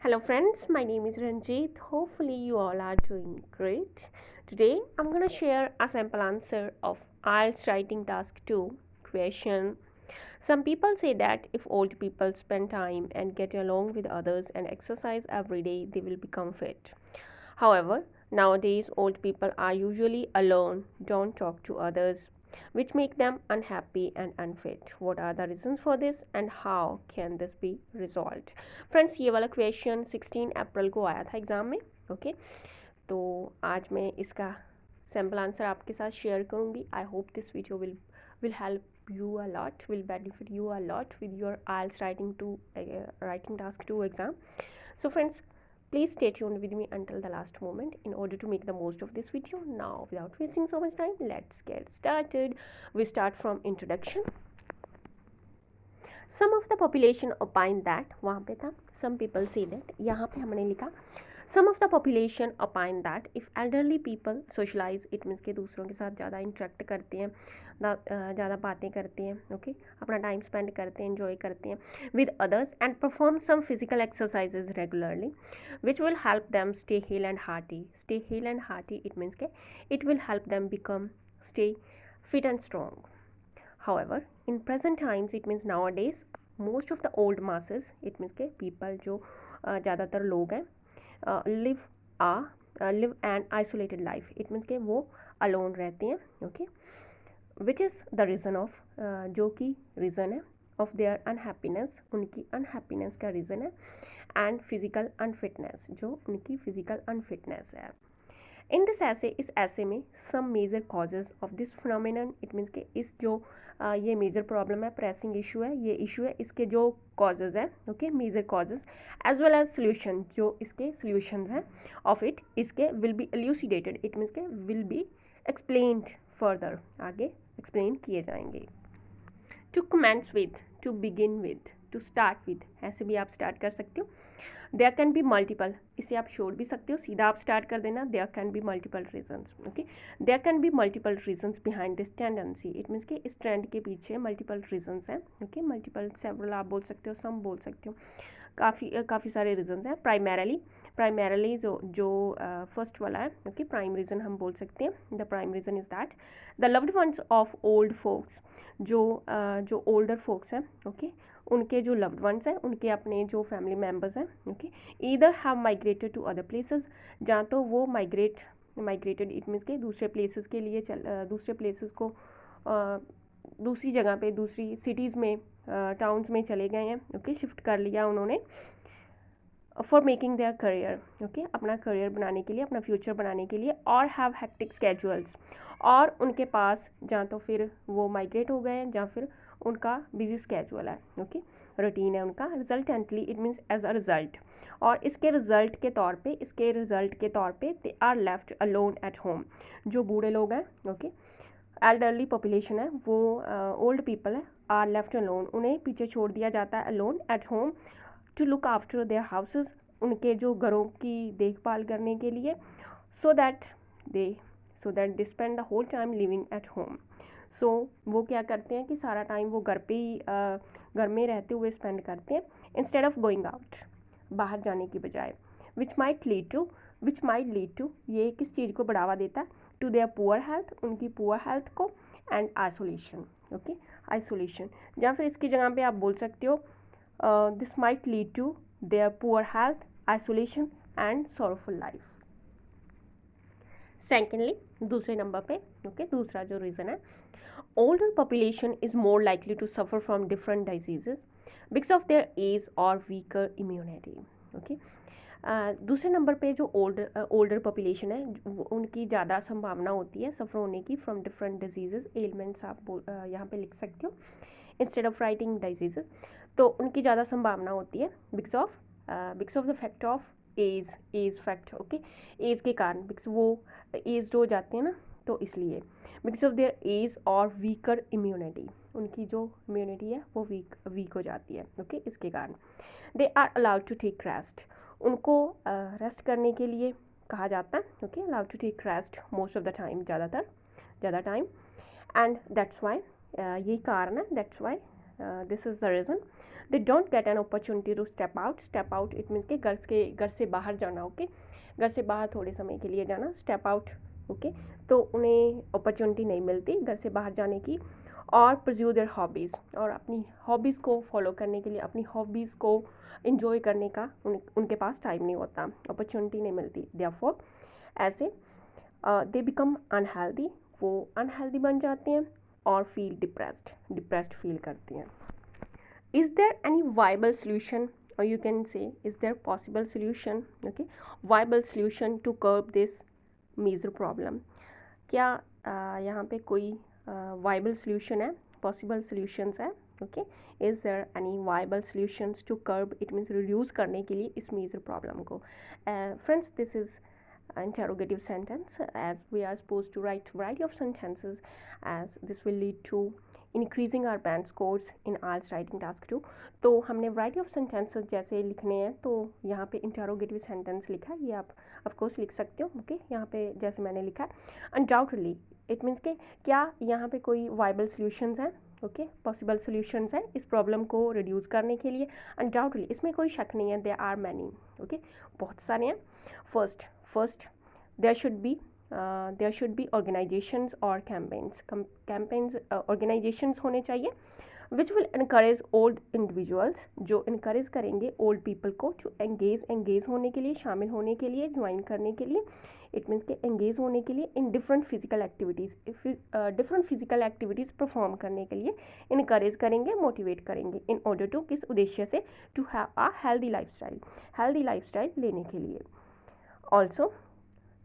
Hello friends, my name is Ranjit. Hopefully you all are doing great. Today I'm going to share a sample answer of IELTS writing task 2 question. Some people say that if old people spend time and get along with others and exercise every day, they will become fit. However, nowadays old people are usually alone, don't talk to others, which make them unhappy and unfit. What are the reasons for this and how can this be resolved? Friends ये वाला question 16 अप्रैल को आया था exam में okay तो आज मैं इसका सैम्पल आंसर आपके साथ शेयर करूँगी. I hope this video will help you a lot, will benefit you a lot with your IELTS writing task 2 exam. So friends, please stay tuned with me until the last moment in order to make the most of this video. Now without wasting so much time, let's get started. We start from introduction. Some of the population opine that, वहाँ पे था some people say that, यहाँ पे हमने लिखा some of the population opine that if elderly people socialize, it means कि दूसरों के साथ ज़्यादा interact करते हैं, ज़्यादा बातें करते हैं, okay, अपना time spend करते हैं, enjoy करते हैं with others and perform some physical exercises regularly, which will help them stay hale and hearty. Stay hale and hearty, it means कि it will help them stay fit and strong. However, in present times, it means nowadays, most of the old masses, it means के people जो ज़्यादातर लोग हैं live an isolated life. It means कि वो alone रहते हैं, okay, which is the reason of जो कि reason है of their unhappiness, उनकी unhappiness का reason है, and physical unfitness, जो उनकी physical unfitness है. इन दिस ऐसे इस ऐसे में some major causes of this phenomenon, it means के इस जो ये मेजर प्रॉब्लम है, प्रेसिंग इशू है, ये इशू है, इसके जो कॉजेज हैं, okay, major causes as well as solution, जो इसके सोल्यूशंस हैं ऑफ इट, इसके will be elucidated, it means के विल बी एक्सप्लेन्ड फर्दर, आगे एक्सप्लेन किए जाएंगे. To commence with, to begin with, to start with, ऐसे भी आप स्टार्ट कर सकते हो. देयर कैन बी मल्टीपल, इसे आप छोड़ भी सकते हो, सीधा आप स्टार्ट कर देना. There can be multiple reasons, okay, there can be multiple reasons behind this tendency, it means कि इस ट्रेंड के पीछे मल्टीपल रीजंस हैं, ओके, मल्टीपल सेवरल आप बोल सकते हो, सम बोल सकते हो, काफ़ी सारे रीजंस हैं. प्राइमरली जो फर्स्ट वाला है, ओके, प्राइम रीज़न हम बोल सकते हैं. The prime reason is that the loved ones of old folks, जो ओल्डर फोक्स हैं, ओके, उनके जो लव्ड वंस हैं, उनके अपने जो फैमिली मेम्बर्स हैं, okay, either have migrated to other places, जहाँ तो वो माइग्रेटेड इट मीन्स के दूसरे प्लेसेस के लिए दूसरे प्लेसेस को दूसरी जगह पे, दूसरी सिटीज़ में, टाउन्स में चले गए हैं, ओके, शिफ्ट कर लिया उन्होंने for making their career, okay, अपना करियर बनाने के लिए, अपना फ्यूचर बनाने के लिए, और हैव हेक्टिक स्केड्यूल्स, और उनके पास जहाँ तो फिर वो माइग्रेट हो गए हैं, जहाँ फिर उनका बिजी स्केड्यूल है, ओके, रूटीन है उनका. Resultantly it means as a result, और इसके रिजल्ट के तौर पे they are left alone at home. जो बूढ़े लोग हैं, ओके, एल्डरली पॉपुलेशन है, वो ओल्ड पीपल है, आर लेफ्ट अलोन, उन्हें पीछे छोड़ दिया जाता है alone at home to look after their houses, उनके जो घरों की देखभाल करने के लिए, so that they spend the whole time living at home. So वो क्या करते हैं कि सारा टाइम वो घर पे ही घर में रहते हुए स्पेंड करते हैं इंस्टेड ऑफ गोइंग आउट, बाहर जाने की बजाय. विच माइट लीड टू, ये किस चीज़ को बढ़ावा देता है, टू देयर पुअर हेल्थ, उनकी पुअर हेल्थ को, एंड आइसोलेशन, ओके, आइसोलेशन, या फिर इसकी जगह पे आप बोल सकते हो this might lead to their poor health, isolation and sorrowful life. Secondly, दूसरे नंबर पे, ओके, दूसरा जो रीज़न है, older population is more likely to suffer from different diseases because of their age or weaker immunity, okay. दूसरे number पे जो older population है, उनकी ज़्यादा संभावना होती है सफ़र होने की फ्रॉम डिफरेंट डिजीज़, एलिमेंट्स आप यहाँ पे लिख सकते हो इंस्टेड ऑफ राइटिंग डिजीज़. तो उनकी ज़्यादा संभावना होती है because of the fact of age fact, okay, age के कारण, बिकॉज वो एज्ड हो जाते हैं ना, तो इसलिए बिकॉज ऑफ देयर एज और वीकर इम्यूनिटी, उनकी जो इम्यूनिटी है वो वीक हो जाती है, ओके, इसके कारण. They are allowed to take rest, उनको रेस्ट करने के लिए कहा जाता है, okay, allowed to take rest most of the time, ज़्यादा टाइम, एंड दैट्स वाई, यही कारण है, that's why this is the reason they don't get an opportunity to step out it means कि घर से बाहर जाना, ओके घर से बाहर थोड़े समय के लिए जाना, स्टेप आउट, ओके तो उन्हें अपॉर्चुनिटी नहीं मिलती घर से बाहर जाने की, और परस्यू देयर हॉबीज़, और अपनी हॉबीज़ को फॉलो करने के लिए, अपनी हॉबीज़ को इंजॉय करने का उनके पास टाइम नहीं होता, अपॉर्चुनिटी नहीं मिलती, देयरफॉर ऐसे दे बिकम अनहेल्दी, वो अनहेल्दी बन जाते हैं और फील डिप्रेस्ड फील करती हैं. Is there any viable solution, or you can say is there possible solution, okay, viable solution to curb this major problem? क्या यहाँ पे कोई viable solution है, possible solutions है, okay, is there any viable solutions to curb, it means reduce करने के लिए इस major problem को. Friends, this is interrogative sentence, as we are supposed to write variety of sentences, as this will lead to increasing our band scores in IELTS writing task 2. तो हमने variety of sentences जैसे लिखने हैं, तो यहाँ पे interrogative sentence लिखा है, ये आप of course लिख सकते हो, ओके यहाँ पे जैसे मैंने लिखा है undoubtedly, it means कि क्या यहाँ पे कोई viable solutions हैं, ओके पॉसिबल सोल्यूशंस हैं इस प्रॉब्लम को रिड्यूस करने के लिए. अनडाउटली, इसमें कोई शक नहीं है, देयर आर मैनी, ओके बहुत सारे हैं. First there should be organisations और कैंपेन्स ऑर्गेनाइजेशंस होने चाहिए which will encourage old individuals, जो इनकरेज करेंगे ओल्ड पीपल को जो एंगेज होने के लिए, शामिल होने के लिए, ज्वाइन करने के लिए, इट मीन्स के एंगेज होने के लिए in different physical activities perform करने के लिए इनकरेज करेंगे, मोटिवेट करेंगे, इन ऑर्डर टू, किस उद्देश्य से, to have a healthy lifestyle लेने के लिए. ऑल्सो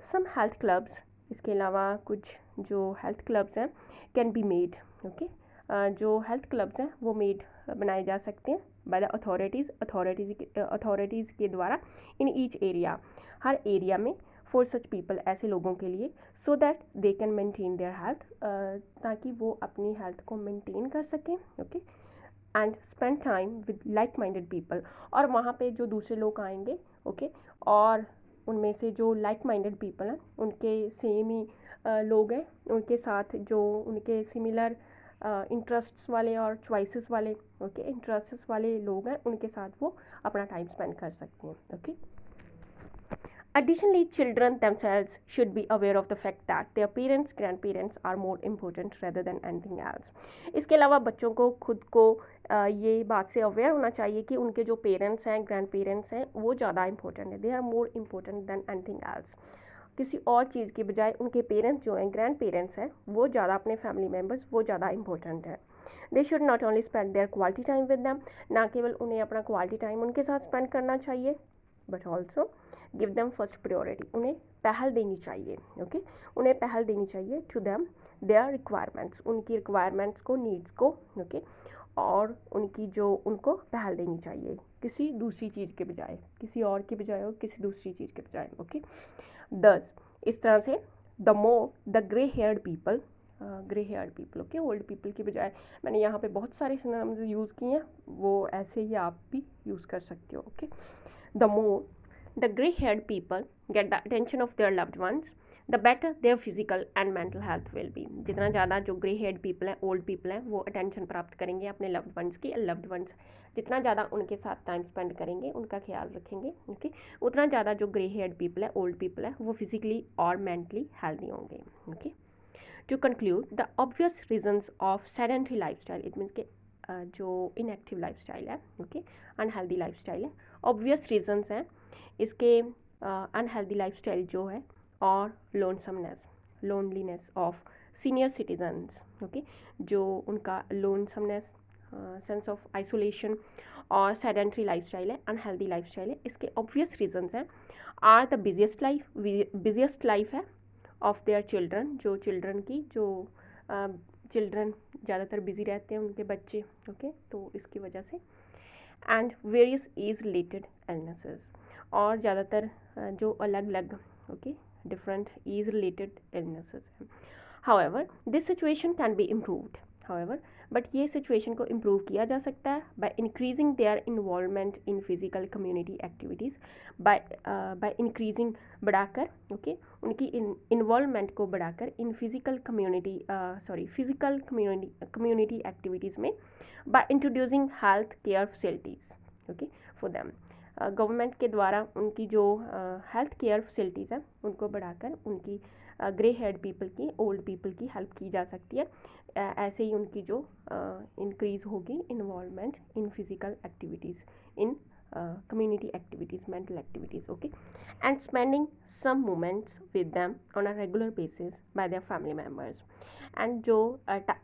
सम हेल्थ क्लब्स, इसके अलावा कुछ जो हेल्थ क्लब्स हैं कैन बी मेड, ओके जो हेल्थ क्लब्स हैं वो बनाए जा सकते हैं बाय द अथॉरिटीज़ के द्वारा in each area, her area में, फॉर सच पीपल, ऐसे लोगों के लिए, so that they can maintain their health, ताकि वो अपनी हेल्थ को मेंटेन कर सकें, okay and spend time with like minded people, और वहाँ पे जो दूसरे लोग आएंगे, ओके और उनमें से जो लाइक माइंडेड पीपल हैं, उनके सेम ही लोग हैं, उनके साथ जो उनके सिमिलर इंटरेस्ट्स वाले और चॉइसेस वाले, ओके इंटरेस्ट्स वाले लोग हैं, उनके साथ वो अपना टाइम स्पेंड कर सकते हैं, okay. Additionally, children themselves should be aware of the fact that their parents, grandparents are more important rather than anything else. इसके अलावा बच्चों को खुद को ये बात से अवेयर होना चाहिए कि उनके जो पेरेंट्स हैं, ग्रैंड पेरेंट्स हैं, वो ज़्यादा इंपॉर्टेंट है, they are more important than anything else. किसी और चीज़ की बजाय उनके पेरेंट्स जो हैं, ग्रैंड पेरेंट्स हैं, वो ज़्यादा, अपने फैमिली मेम्बर्स वो ज़्यादा इंपॉर्टेंट है. They should not only spend there quality time with them, ना केवल उन्हें अपना क्वालिटी टाइम उनके साथ स्पेंड करना चाहिए, but also give them first priority, उन्हें पहल देनी चाहिए, ओके उन्हें पहल देनी चाहिए टू देम देयर रिक्वायरमेंट्स, उनकी रिक्वायरमेंट्स को, नीड्स को, ओके और उनकी जो उनको पहल देनी चाहिए किसी दूसरी चीज़ के बजाय, किसी और के बजाय और किसी दूसरी चीज़ के बजाय, ओके. दस इस तरह से the more the grey heard people, okay old people की बजाय मैंने यहाँ पे बहुत सारे सिनोनिम्स यूज़ किए हैं, वो ऐसे ही आप भी यूज़ कर सकते हो, okay. The more the gray-haired people get the attention of their loved ones, the better their physical and mental health will be. जितना ज़्यादा जो grey-haired people हैं, old people हैं, वो attention प्राप्त करेंगे अपने loved ones की, loved ones जितना ज़्यादा उनके साथ time spend करेंगे, उनका ख्याल रखेंगे, okay, उतना ज़्यादा जो grey-haired people है, old people है, वो physically और mentally healthy होंगे, okay. To conclude, the obvious reasons of sedentary lifestyle, it means कि जो इनएक्टिव लाइफस्टाइल है, ओके अनहेल्दी लाइफस्टाइल है, ऑब्वियस रीजंस हैं इसके अनहेल्दी लाइफस्टाइल जो है, और loneliness of senior citizens, okay जो उनका लोनसमनेस, सेंस ऑफ आइसोलेशन और सेडेंट्री लाइफस्टाइल है, अनहेल्दी लाइफस्टाइल है. इसके ऑब्वियस रीजंस हैं आर द बिजिएस्ट लाइफ है ऑफ देयर चिल्ड्रन, जो चिल्ड्रन की जो चिल्ड्रन ज़्यादातर बिजी रहते हैं, उनके बच्चे, ओके तो इसकी वजह से, and various age related illnesses, और ज़्यादातर जो अलग अलग, okay different age related illnesses हैं. However this situation can be improved, however but ये सिचुएशन को इम्प्रूव किया जा सकता है by increasing their involvement in physical community activities, by increasing, बढ़ाकर, ओके, उनकी इन्वॉल्वमेंट को बढ़ाकर इन फिज़िकल कम्युनिटी एक्टिविटीज़ में, by introducing health care facilities, okay, for them. Government के द्वारा उनकी जो हेल्थ केयर फैसिलिटीज़ हैं उनको बढ़ाकर उनकी ग्रे हेड पीपल की, ओल्ड पीपल की हेल्प की जा सकती है। ऐसे ही उनकी जो इंक्रीज़ होगी involvement in physical activities, in community activities, mental activities, okay, and spending some moments with them on a regular basis by their family members, and जो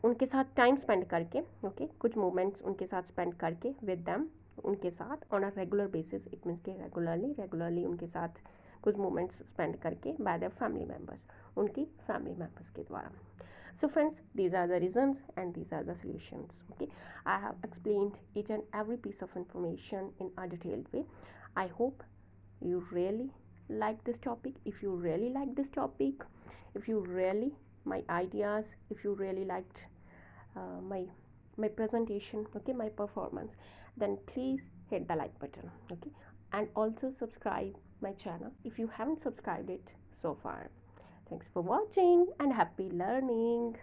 उनके साथ टाइम स्पेंड करके, ओके, कुछ मोमेंट्स उनके साथ स्पेंड करके with them, उनके साथ on a regular basis, it means के रेगुलरली उनके साथ कुछ मोमेंट्स स्पेंड करके बाय देयर फैमिली मेम्बर्स, उनकी फैमिली मेम्बर्स के द्वारा। So friends, these are the reasons and these are the solutions, okay. I have explained each and every piece of information in a detailed way. I hope you really like this topic. If you really like this topic, if you really my ideas, if you really liked my presentation, okay, my performance, then please hit the like button, okay, and also subscribe my channel if you haven't subscribed it so far. Thanks for watching and happy learning.